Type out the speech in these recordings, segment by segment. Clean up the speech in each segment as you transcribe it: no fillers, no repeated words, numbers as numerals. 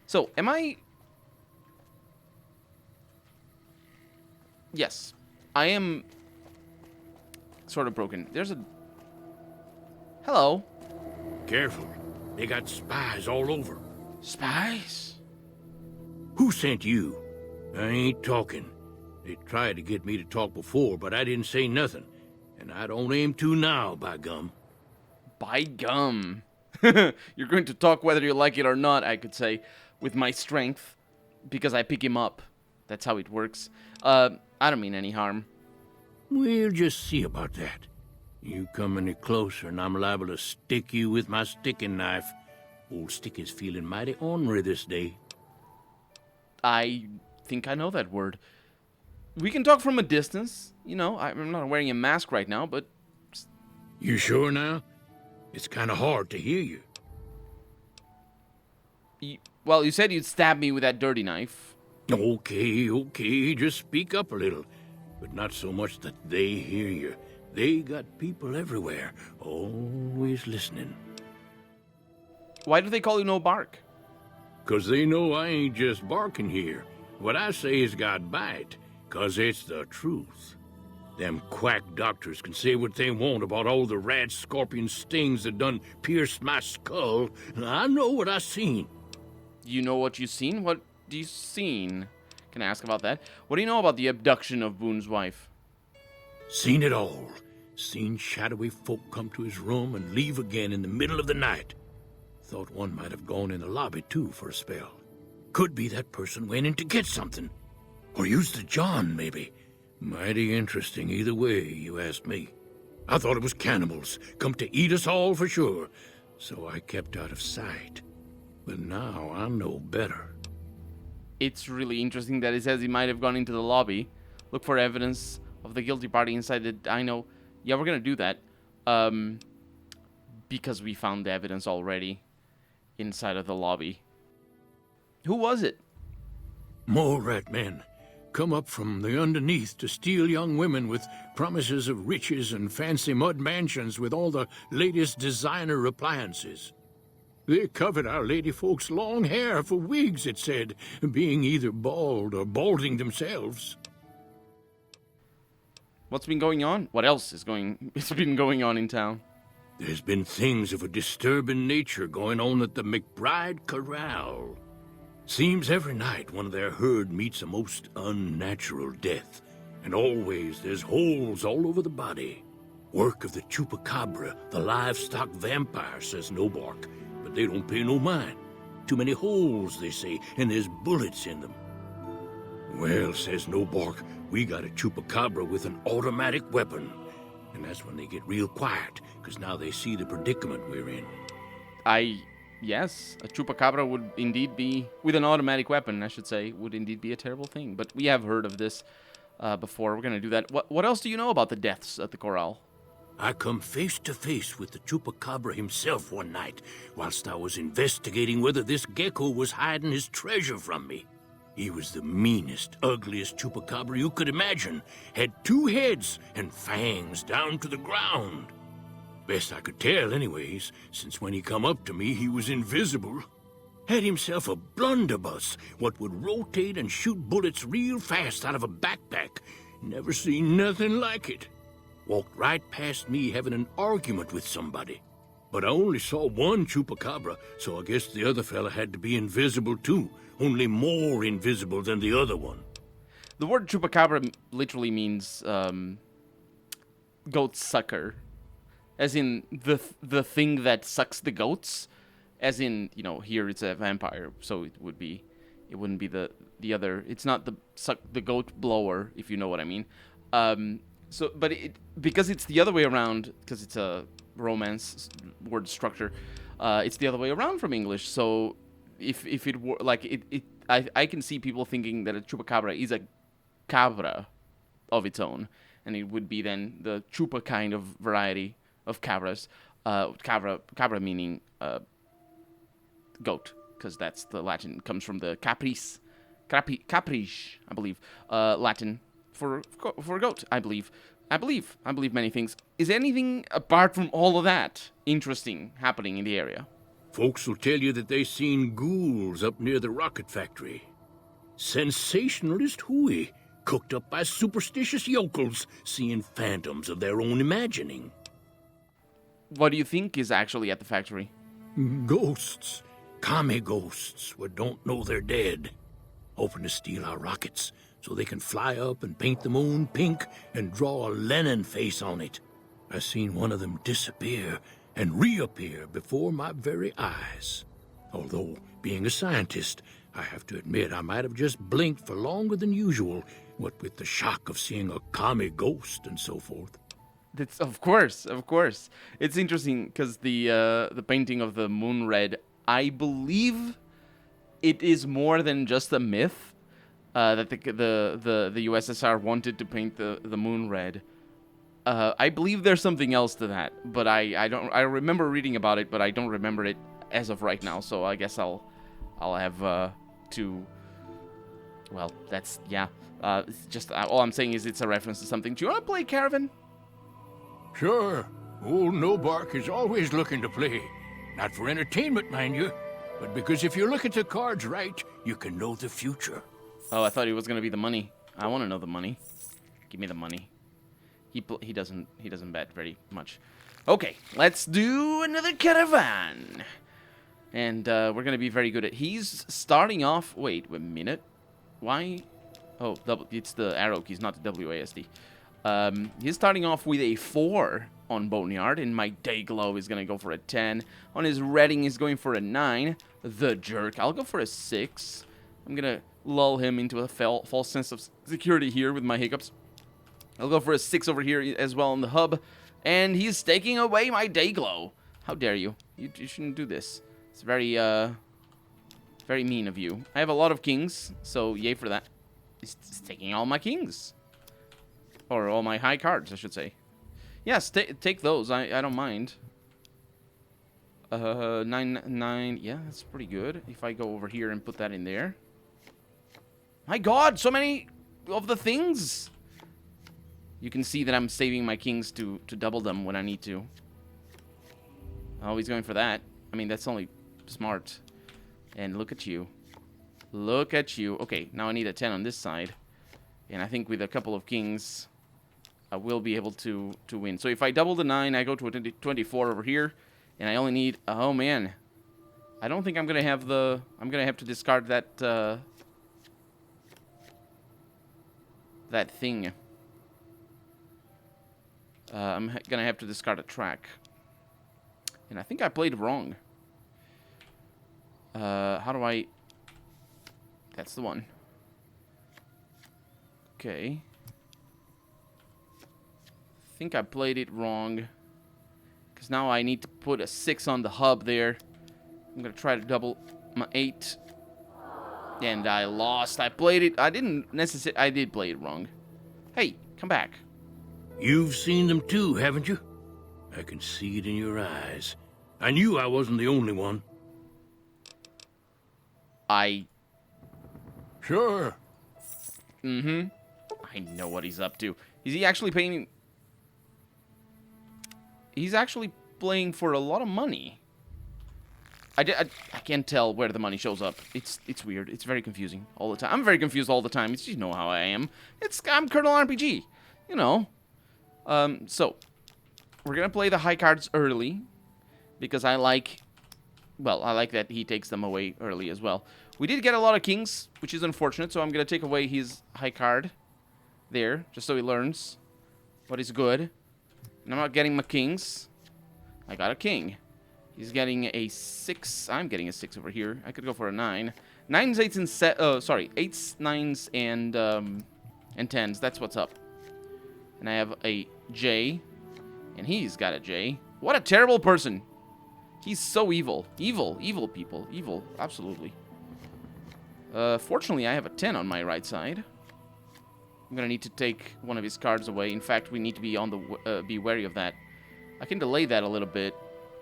So, am I... Yes. I am sort of broken. There's a... Hello. Careful. They got spies all over. Spies? Who sent you? I ain't talking. They tried to get me to talk before, but I didn't say nothing. And I don't aim to now, by gum. By gum. You're going to talk whether you like it or not, I could say, with my strength, because I pick him up. That's how it works. I don't mean any harm. We'll just see about that. You come any closer and I'm liable to stick you with my sticking knife. Old Sticky's feeling mighty ornery this day. I think I know that word. We can talk from a distance. You know, I'm not wearing a mask right now, but... You sure now? It's kind of hard to hear you. Well, you said you'd stab me with that dirty knife. Okay, just speak up a little. But not so much that they hear you. They got people everywhere, always listening. Why do they call you No Bark? 'Cause they know I ain't just barking here. What I say has got bite, 'cause it's the truth. Them quack doctors can say what they want about all the rat scorpion stings that done pierced my skull. I know what I seen. You know what you seen? What do you seen? Can I ask about that? What do you know about the abduction of Boone's wife? Seen it all. Seen shadowy folk come to his room and leave again in the middle of the night. Thought one might have gone in the lobby, too, for a spell. Could be that person went in to get something. Or used the John, maybe. Mighty interesting either way, you ask me. I thought it was cannibals, come to eat us all for sure. So I kept out of sight. But now I know better. It's really interesting that it says he might have gone into the lobby. Look for evidence of the guilty party inside the dino. Yeah, we're gonna do that. Because we found the evidence already inside of the lobby. Who was it? More rat men. Come up from the underneath to steal young women with promises of riches and fancy mud mansions with all the latest designer appliances. They covered our lady folks' long hair for wigs, it said, being either bald or balding themselves. What's been going on? What else is it's been going on in town? There's been things of a disturbing nature going on at the McBride corral. Seems every night one of their herd meets a most unnatural death, and always there's holes all over the body. Work of the chupacabra, the livestock vampire, says No Bark, but they don't pay no mind. Too many holes, they say, and there's bullets in them. Well, says No Bark, we got a chupacabra with an automatic weapon. And that's when they get real quiet, because now they see the predicament we're in. Yes, a chupacabra would indeed be, with an automatic weapon, I should say, would indeed be a terrible thing. But we have heard of this before. We're going to do that. What else do you know about the deaths at the corral? I come face to face with the chupacabra himself one night, whilst I was investigating whether this gecko was hiding his treasure from me. He was the meanest, ugliest chupacabra you could imagine. Had 2 heads and fangs down to the ground. Best I could tell, anyways, since when he come up to me, he was invisible. Had himself a blunderbuss, what would rotate and shoot bullets real fast out of a backpack. Never seen nothing like it. Walked right past me having an argument with somebody. But I only saw one chupacabra, so I guess the other fella had to be invisible too, only more invisible than the other one. The word chupacabra literally means goat sucker. As in the thing that sucks the goats, as in, you know, here it's a vampire, so it wouldn't be the other. It's not the goat blower, if you know what I mean. But because it's the other way around, because it's a Romance word structure, it's the other way around from English. So if it were like I can see people thinking that a chupacabra is a cabra of its own, and it would be then the chupa kind of variety of cabras, cabra meaning goat, because that's the Latin, comes from the caprice, I believe, Latin for goat, I believe many things. Is anything apart from all of that interesting happening in the area? Folks will tell you that they seen ghouls up near the rocket factory. Sensationalist hooey, cooked up by superstitious yokels, seeing phantoms of their own imagining. What do you think is actually at the factory? Ghosts. Commie ghosts who don't know they're dead. Hoping to steal our rockets so they can fly up and paint the moon pink and draw a Lenin face on it. I seen one of them disappear and reappear before my very eyes. Although, being a scientist, I have to admit I might have just blinked for longer than usual, what with the shock of seeing a commie ghost and so forth. That's of course. It's interesting because the painting of the moon red, I believe it is more than just a myth that the USSR wanted to paint the moon red. I believe there's something else to that, but I remember reading about it, but I don't remember it as of right now. So I guess I'll have to. Well, that's it's just all I'm saying is it's a reference to something. Do you want to play Caravan? Sure. Old No-Bark is always looking to play. Not for entertainment, mind you, but because if you look at the cards right, you can know the future. Oh, I thought it was gonna be the money. I want to know the money. Give me the money. He doesn't bet very much. Okay, let's do another Caravan. And we're gonna be very good at. He's starting off. Wait a minute. Why? Oh, it's the arrow keys, not the WASD. He's starting off with a 4 on Boneyard, and my Dayglow is going to go for a 10. On his Redding, he's going for a 9. The Jerk, I'll go for a 6. I'm going to lull him into a false sense of security here with my hiccups. I'll go for a 6 over here as well on the hub. And he's taking away my Dayglow. How dare you? You shouldn't do this. It's very mean of you. I have a lot of kings, so yay for that. He's taking all my kings. Or all my high cards, I should say. Yes, take those. I don't mind. 9. Yeah, that's pretty good. If I go over here and put that in there. My God, so many of the things. You can see that I'm saving my kings to double them when I need to. Oh, he's going for that. I mean, that's only smart. And look at you. Look at you. Okay, now I need a 10 on this side. And I think with a couple of kings, I will be able to win. So if I double the 9, I go to a 24 over here. And I only need... Oh, man. I don't think I'm going to have the... I'm going to have to discard that... that thing. I'm going to have to discard a track. And I think I played wrong. How do I... That's the one. Okay. I think I played it wrong. Because now I need to put a 6 on the hub there. I'm going to try to double my 8. And I lost. I played it. I didn't necessarily... I did play it wrong. Hey, come back. You've seen them too, haven't you? I can see it in your eyes. I knew I wasn't the only one. Sure. Mm-hmm. I know what he's up to. Is he actually paying... He's actually playing for a lot of money. I can't tell where the money shows up. It's weird. It's very confusing all the time. I'm very confused all the time. You know how I am. I'm Colonel RPG. You know. So, we're going to play the high cards early. Because I like... Well, I like that he takes them away early as well. We did get a lot of kings, which is unfortunate. So I'm going to take away his high card. There. Just so he learns what is good. And I'm not getting my kings. I got a king. He's getting a 6. I'm getting a 6 over here. I could go for a 9. 9s, 8s, and 8s, 9s, and 10s. That's what's up. And I have a J. And he's got a J. What a terrible person. He's so evil. Evil people. Evil. Absolutely. Fortunately, I have a 10 on my right side. I'm going to need to take one of his cards away. In fact, we need to be on the be wary of that. I can delay that a little bit.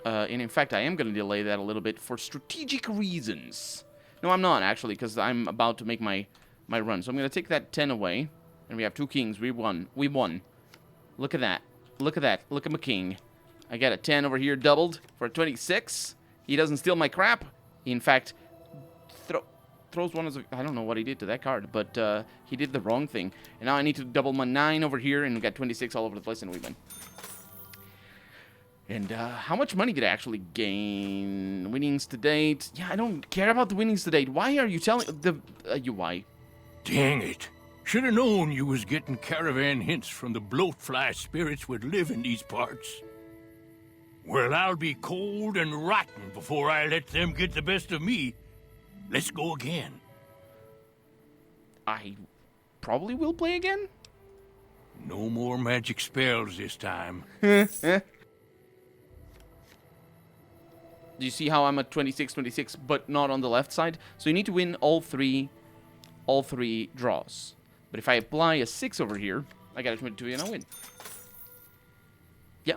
And in fact, I am going to delay that a little bit for strategic reasons. No, I'm not, actually, because I'm about to make my run. So I'm going to take that 10 away. And we have 2 kings. We won. We won. Look at that. Look at that. Look at my king. I got a 10 over here doubled for a 26. He doesn't steal my crap. He, in fact, throws one of... I don't know what he did to that card, but he did the wrong thing. And now I need to double my 9 over here, and we got 26 all over the place, and we win. And how much money did I actually gain? Winnings to date? Yeah, I don't care about the winnings to date. Why are you telling... why? Dang it. Should have known you was getting Caravan hints from the bloatfly spirits would live in these parts. Well, I'll be cold and rotten before I let them get the best of me. Let's go again. I probably will play again? No more magic spells this time. Do you see how I'm at 26-26, but not on the left side? So you need to win all three draws. But if I apply a 6 over here, I got a 22 and I win. Yeah,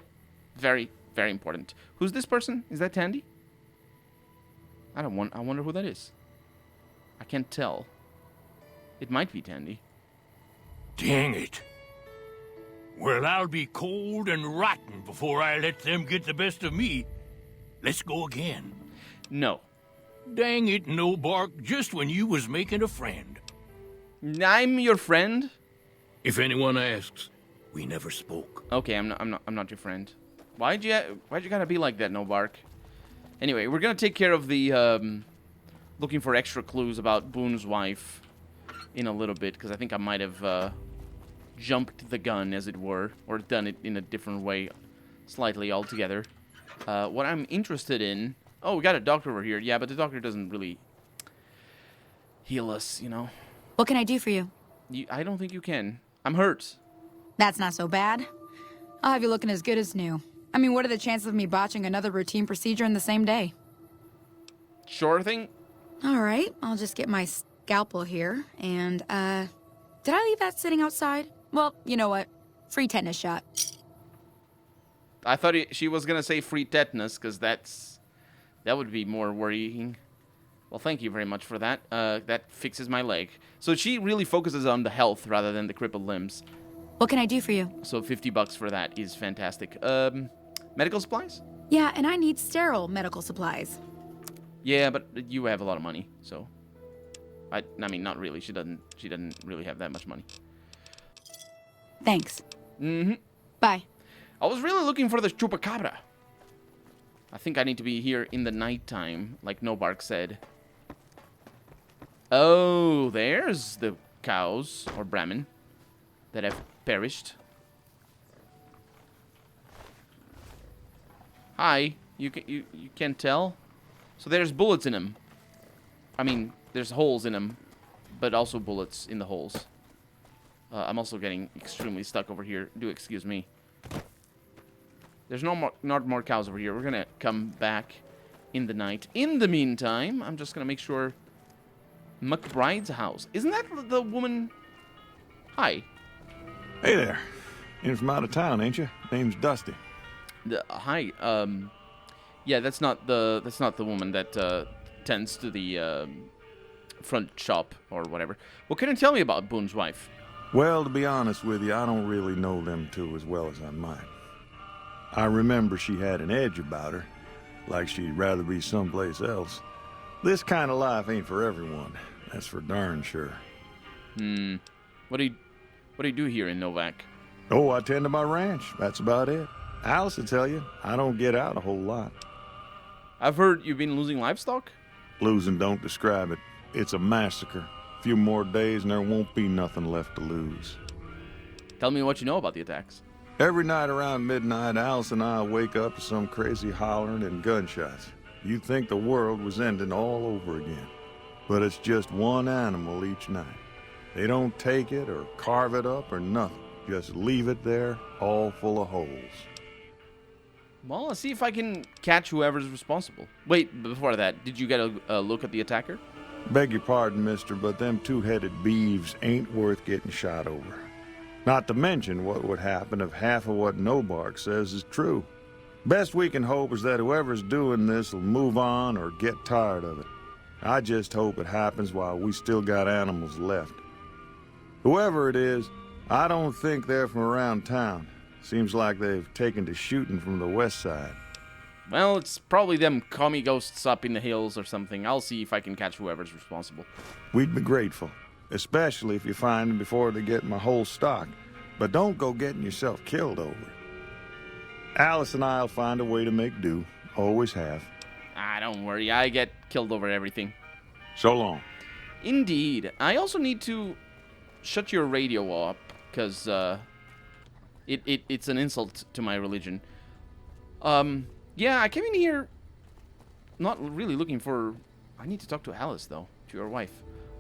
very, very important. Who's this person? Is that Tandy? I wonder who that is. I can't tell. It might be Tandy. Dang it. Well, I'll be cold and rotten before I let them get the best of me. Let's go again. No. Dang it, no bark, just when you was making a friend. I'm your friend? If anyone asks, we never spoke. Okay, I'm not your friend. Why'd you gotta be like that, no bark? Anyway, we're gonna take care of the looking for extra clues about Boone's wife in a little bit, because I think I might have jumped the gun, as it were, or done it in a different way, slightly altogether. What I'm interested in... Oh, we got a doctor over here. Yeah, but the doctor doesn't really heal us, you know. What can I do for you? I don't think you can. I'm hurt. That's not so bad. I'll have you looking as good as new. I mean, what are the chances of me botching another routine procedure in the same day? Sure thing. All right, I'll just get my scalpel here, and, did I leave that sitting outside? Well, you know what? Free tetanus shot. I thought she was gonna say free tetanus, because that would be more worrying. Well, thank you very much for that. That fixes my leg. So she really focuses on the health rather than the crippled limbs. What can I do for you? So $50 for that is fantastic. Medical supplies? Yeah, and I need sterile medical supplies. Yeah, but you have a lot of money, so... I mean, not really. She doesn't really have that much money. Thanks. Mm-hmm. Bye. I was really looking for the chupacabra. I think I need to be here in the nighttime, like No Bark said. Oh, there's the cows, or Brahmin, that have perished. Hi, you can't tell? So there's bullets in them. I mean, there's holes in them, but also bullets in the holes. I'm also getting extremely stuck over here. Do excuse me. There's not more cows over here. We're gonna come back in the night. In the meantime, I'm just gonna make sure McBride's house. Isn't that the woman? Hi. Hey there. In from out of town, ain't you? Name's Dusty. Hi. Yeah, that's not the woman that tends to the front shop or whatever. What can you tell me about Boone's wife? Well, to be honest with you, I don't really know them two as well as I might. I remember she had an edge about her, like she'd rather be someplace else. This kind of life ain't for everyone, that's for darn sure. What do you do here in NVAC? Oh, I tend to my ranch, that's about it. Alice will tell you, I don't get out a whole lot. I've heard you've been losing livestock? Losing don't describe it. It's a massacre. A few more days and there won't be nothing left to lose. Tell me what you know about the attacks. Every night around midnight, Alice and I wake up to some crazy hollering and gunshots. You'd think the world was ending all over again. But it's just one animal each night. They don't take it or carve it up or nothing. Just leave it there, all full of holes. Well, let's see if I can catch whoever's responsible. Wait, before that, did you get a look at the attacker? Beg your pardon, mister, but them two-headed beeves ain't worth getting shot over. Not to mention what would happen if half of what No Bark says is true. Best we can hope is that whoever's doing this will move on or get tired of it. I just hope it happens while we still got animals left. Whoever it is, I don't think they're from around town. Seems like they've taken to shooting from the west side. Well, it's probably them commie ghosts up in the hills or something. I'll see if I can catch whoever's responsible. We'd be grateful, especially if you find them before they get my whole stock. But don't go getting yourself killed over it. Alice and I'll find a way to make do. Always have. Ah, don't worry. I get killed over everything. So long. Indeed. I also need to shut your radio up, because it's an insult to my religion. Yeah, I came in here not really looking for... I need to talk to Alice, though, to your wife.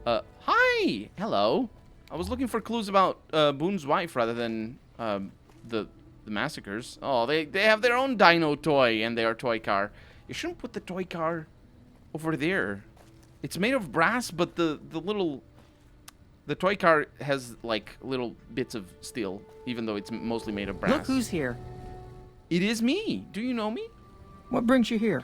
Hi! Hello. I was looking for clues about Boone's wife rather than the massacres. Oh, they have their own dino toy and their toy car. You shouldn't put the toy car over there. It's made of brass, but the toy car has, like, little bits of steel, even though it's mostly made of brass. Look who's here. It is me. Do you know me? What brings you here?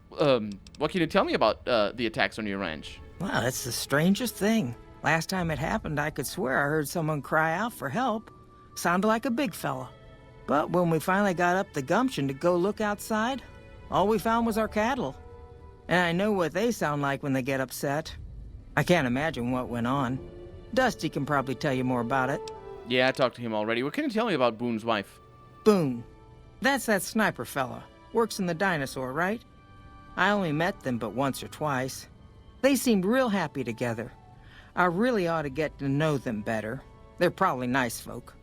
What can you tell me about the attacks on your ranch? Well, it's the strangest thing. Last time it happened, I could swear I heard someone cry out for help. Sounded like a big fella. But when we finally got up the gumption to go look outside, all we found was our cattle. And I know what they sound like when they get upset. I can't imagine what went on. Dusty can probably tell you more about it. Yeah, I talked to him already. What can you tell me about Boone's wife? Boone. That's that sniper fella. Works in the dinosaur, right? I only met them but once or twice. They seemed real happy together. I really ought to get to know them better. They're probably nice folk.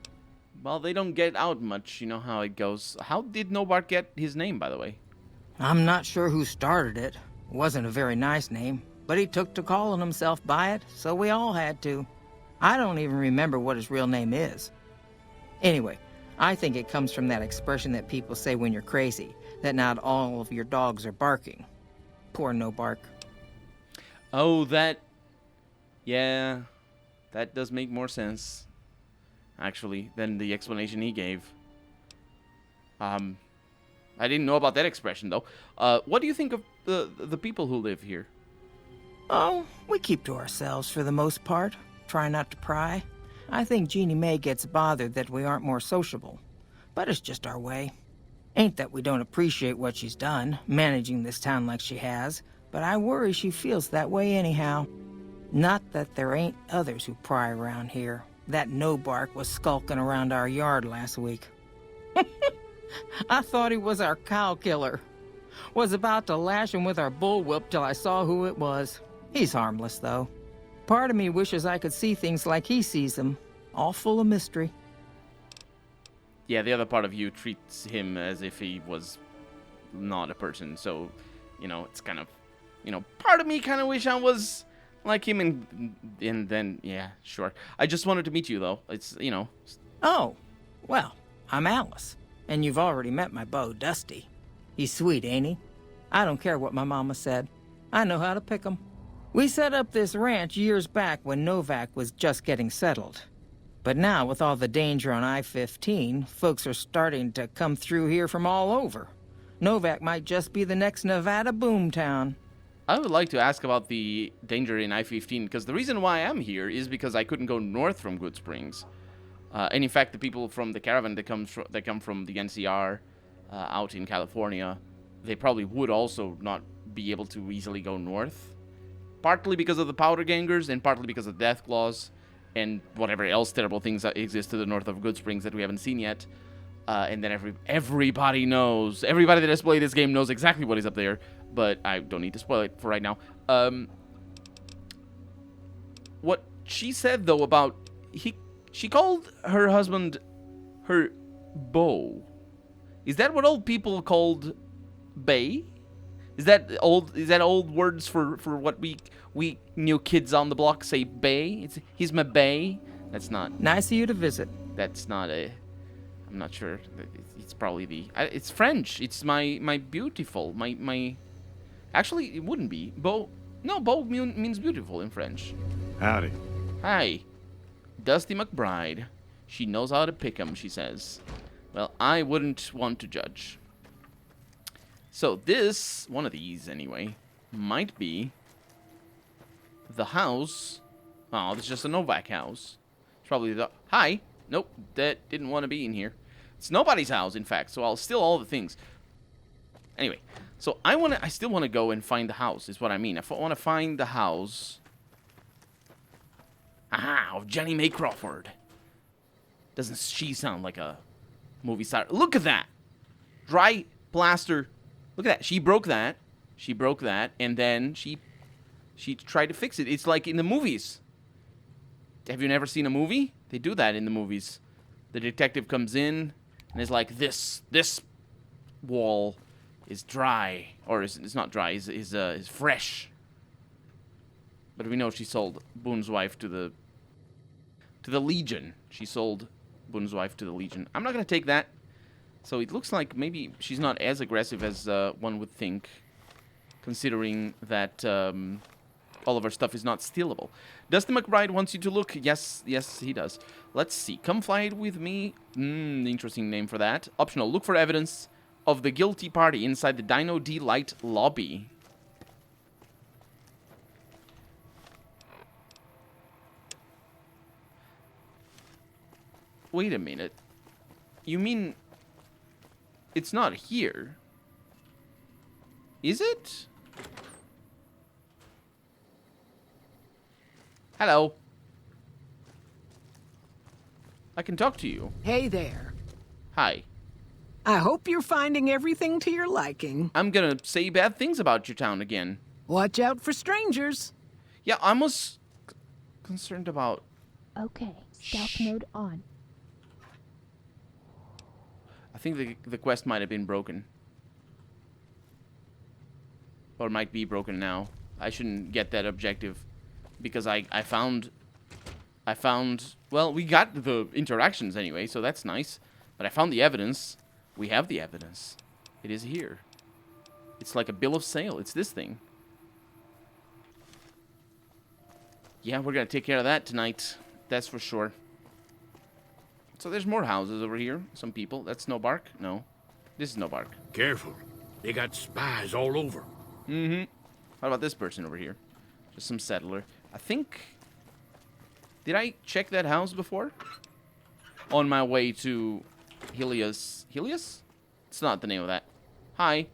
Well, they don't get out much. You know how it goes. How did Nobart get his name, by the way? I'm not sure who started it. It wasn't a very nice name, but he took to calling himself by it, so we all had to. I don't even remember what his real name is. Anyway, I think it comes from that expression that people say when you're crazy, that not all of your dogs are barking. Poor No Bark. Oh, that... Yeah, that does make more sense, actually, than the explanation he gave. I didn't know about that expression, though. What do you think of the people who live here? Oh, we keep to ourselves for the most part. Try not to pry. I think Jeannie Mae gets bothered that we aren't more sociable. But it's just our way. Ain't that we don't appreciate what she's done, managing this town like she has, but I worry she feels that way anyhow. Not that there ain't others who pry around here. That No Bark was skulking around our yard last week. I thought he was our cow killer. Was about to lash him with our bullwhip till I saw who it was. He's harmless, though. Part of me wishes I could see things like he sees them, all full of mystery. Yeah, the other part of you treats him as if he was not a person, so, you know, it's kind of, you know, part of me kind of wish I was like him, and then, yeah, sure. I just wanted to meet you, though. It's, you know. Oh, well, I'm Alice, and you've already met my beau, Dusty. He's sweet, ain't he? I don't care what my mama said. I know how to pick 'em. We set up this ranch years back when NVAC was just getting settled. But now, with all the danger on I-15, folks are starting to come through here from all over. NVAC might just be the next Nevada boomtown. I would like to ask about the danger in I-15, because the reason why I'm here is because I couldn't go north from Good Springs. And in fact, the people from the Caravan that come from the NCR out in California, they probably would also not be able to easily go north. Partly because of the powder gangers, and partly because of death claws, and whatever else terrible things that exist to the north of Good Springs that we haven't seen yet. And then everybody knows. Everybody that has played this game knows exactly what is up there, but I don't need to spoil it for right now. What she said, though, about... She called her husband her beau. Is that what old people called bay? Is that old words for what we new kids on the block say bay? He's my bay. That's not Nice of you to visit. That's not a... I'm not sure. It's probably the... It's French. It's my beautiful. My... Actually, it wouldn't be. Beau... No, beau means beautiful in French. Howdy. Hi. Dusty McBride. She knows how to pick 'em, she says. Well, I wouldn't want to judge. So this, one of these anyway, might be the house. Oh, this is just a NVAC house. It's probably the... Hi. Nope, that didn't want to be in here. It's nobody's house, in fact, so I'll steal all the things. Anyway, so I still want to go and find the house, is what I mean. I want to find the house. Aha, of Jenny May Crawford. Doesn't she sound like a movie star? Look at that! Dry plaster. Look at that. She broke that. She broke that, and then she tried to fix it. It's like in the movies. Have you never seen a movie? They do that in the movies. The detective comes in and is like, this wall is dry, or it's not dry. Is fresh. But we know she sold Boone's wife to the Legion. She sold Boone's wife to the Legion. I'm not gonna take that. So it looks like maybe she's not as aggressive as one would think, considering that all of her stuff is not stealable. Dusty McBride wants you to look. Yes, he does. Let's see. Come fly with me. Interesting name for that. Optional. Look for evidence of the guilty party inside the Dino D-Light lobby. Wait a minute. You mean it's not here? Is it? Hello. I can talk to you. Hey there. Hi. I hope you're finding everything to your liking. I'm gonna say bad things about your town again. Watch out for strangers. Yeah, I was concerned about... Okay, stealth mode on. I think the quest might have been broken. Or might be broken now. I shouldn't get that objective. Because I found... Well, we got the interactions anyway, so that's nice. But I found the evidence. We have the evidence. It is here. It's like a bill of sale. It's this thing. Yeah, we're gonna take care of that tonight. That's for sure. So there's more houses over here. Some people. That's Snowbark? No. This is Snowbark. Careful. They got spies all over. Mm-hmm. How about this person over here? Just some settler. I think... Did I check that house before? On my way to Helios. Helios? It's not the name of that. Hi.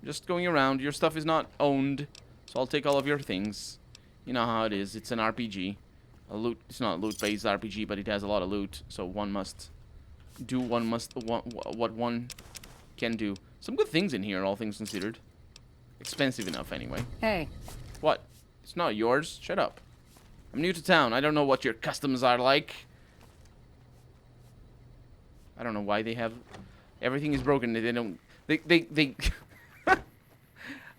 Just going around. Your stuff is not owned, so I'll take all of your things. You know how it is. It's an RPG. It's not a loot-based RPG, but it has a lot of loot, so one must do what one can do. Some good things in here, all things considered. Expensive enough, anyway. Hey. What? It's not yours. Shut up. I'm new to town. I don't know what your customs are like. I don't know why they have... Everything is broken. They don't... They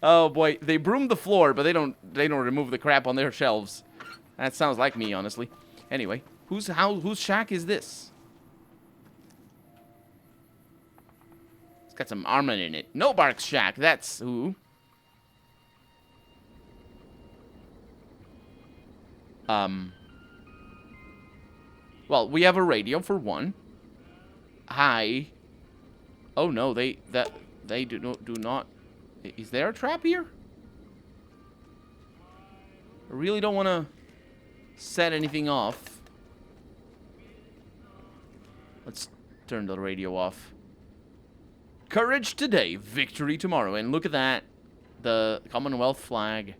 oh boy, they broom the floor, but they don't remove the crap on their shelves. That sounds like me, honestly. Anyway, whose shack is this? It's got some armament in it. No Bark's shack. That's who. Well, we have a radio for one. Hi. Oh no, they do not. Is there a trap here? I really don't want to set anything off. Let's turn the radio off. Courage today, victory tomorrow. And look at that. The Commonwealth flag.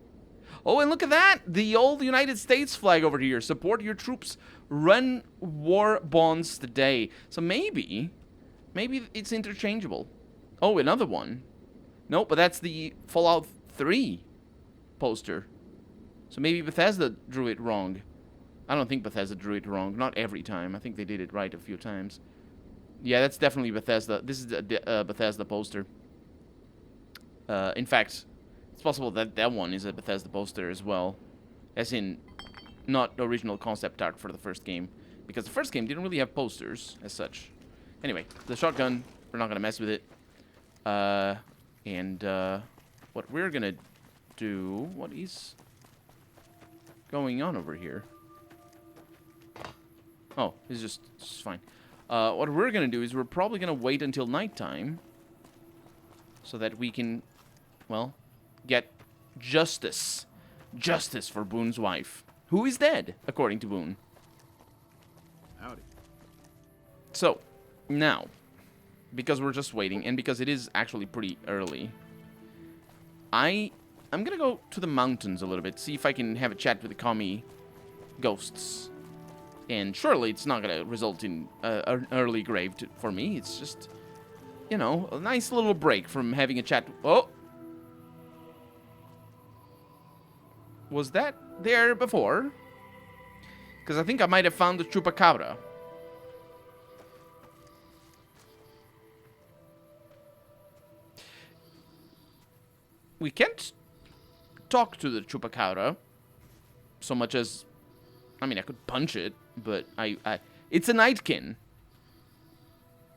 Oh, and look at that. The old United States flag over here. Support your troops. Run war bonds today. So maybe it's interchangeable. Oh, another one. Nope, but that's the Fallout 3 poster. So maybe Bethesda drew it wrong. I don't think Bethesda drew it wrong. Not every time. I think they did it right a few times. Yeah, that's definitely Bethesda. This is the Bethesda poster. In fact, it's possible that that one is a Bethesda poster as well. As in, not the original concept art for the first game. Because the first game didn't really have posters as such. Anyway, the shotgun, we're not going to mess with it. What we're going to do... What is going on over here? Oh, it's just fine. What we're going to do is we're probably going to wait until nighttime so that we can, well, get justice. Justice for Boone's wife, who is dead, according to Boone. Howdy. So, now, because we're just waiting, and because it is actually pretty early, I'm gonna go to the mountains a little bit, see if I can have a chat with the commie ghosts. And surely it's not gonna result in an early grave for me. It's just, you know, a nice little break from having a chat. Oh! Was that there before? Because I think I might have found the chupacabra. We can't talk to the chupacabra so much as, I mean, I could punch it, but it's a nightkin.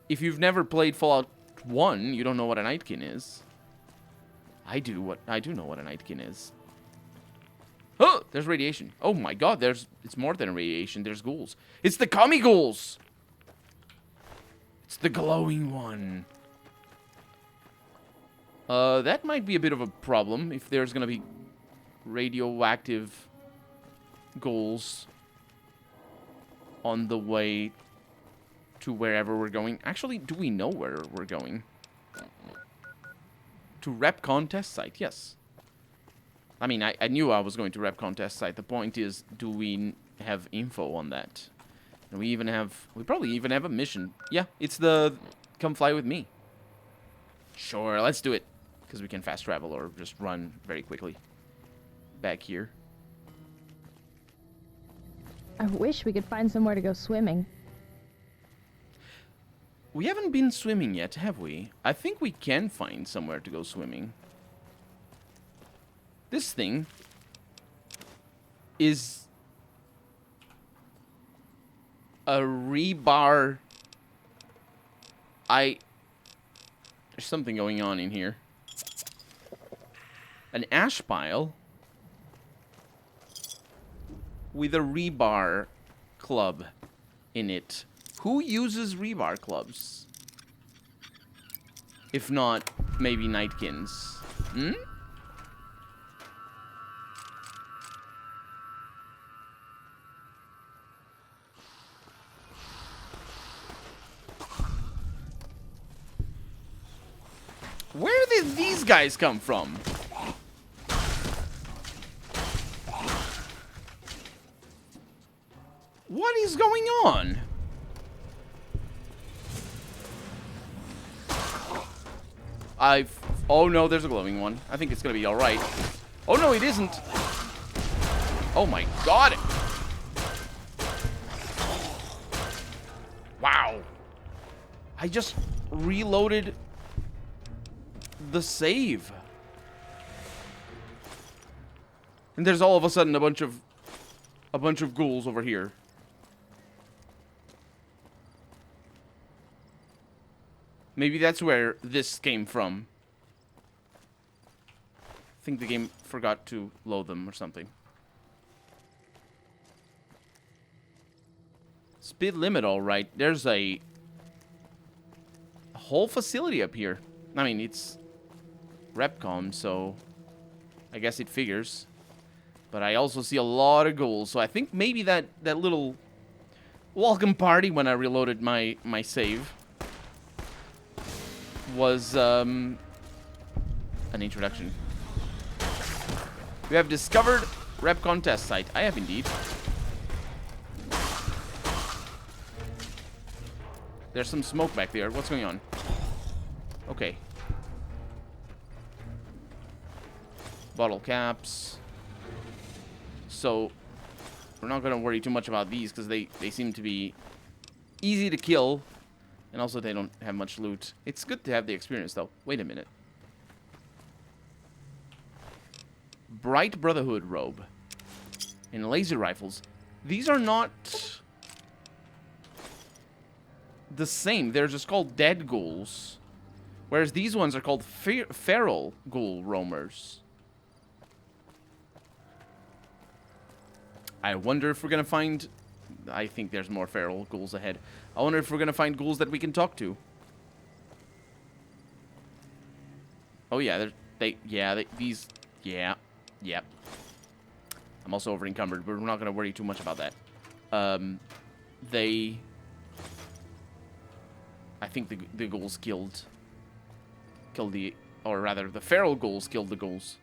If you've never played Fallout 1, you don't know what a nightkin is. I do know what a nightkin is. Oh, there's radiation. Oh my god, it's more than a radiation. There's ghouls. It's the commie ghouls. It's the glowing one. That might be a bit of a problem if there's gonna be radioactive ghouls on the way to wherever we're going. Actually, do we know where we're going? To Repconn test site, yes. I mean, I knew I was going to Repconn test site. The point is, do we have info on that? And we probably even have a mission. Yeah, it's the come fly with me. Sure, let's do it. Because we can fast travel or just run very quickly. Back here. I wish we could find somewhere to go swimming. We haven't been swimming yet, have we? I think we can find somewhere to go swimming. This thing is a rebar. There's something going on in here. An ash pile with a rebar club in it. Who uses rebar clubs? If not, maybe nightkins. Hmm? Where did these guys come from? What is going on? Oh no, there's a glowing one. I think it's gonna be alright. Oh no, it isn't. Oh my god. Wow. I just reloaded the save. And there's all of a sudden a bunch of ghouls over here. Maybe that's where this came from. I think the game forgot to load them or something. Speed limit, all right. There's a whole facility up here. I mean, it's Repconn, so I guess it figures. But I also see a lot of ghouls, so I think maybe that little welcome party when I reloaded my save was an introduction. We have discovered Repconn test site. I have indeed. There's some smoke back there. What's going on? Okay. Bottle caps. So, we're not going to worry too much about these because they seem to be easy to kill. And also they don't have much loot. It's good to have the experience though. Wait a minute. Bright Brotherhood robe. And laser rifles. These are not the same. They're just called dead ghouls. Whereas these ones are called feral ghoul roamers. I wonder if we're going to find... I think there's more feral ghouls ahead. I wonder if we're going to find ghouls that we can talk to. Oh, yeah. Yep. I'm also over encumbered, but we're not going to worry too much about that. I think the ghouls killed the, or rather the feral ghouls killed the ghouls.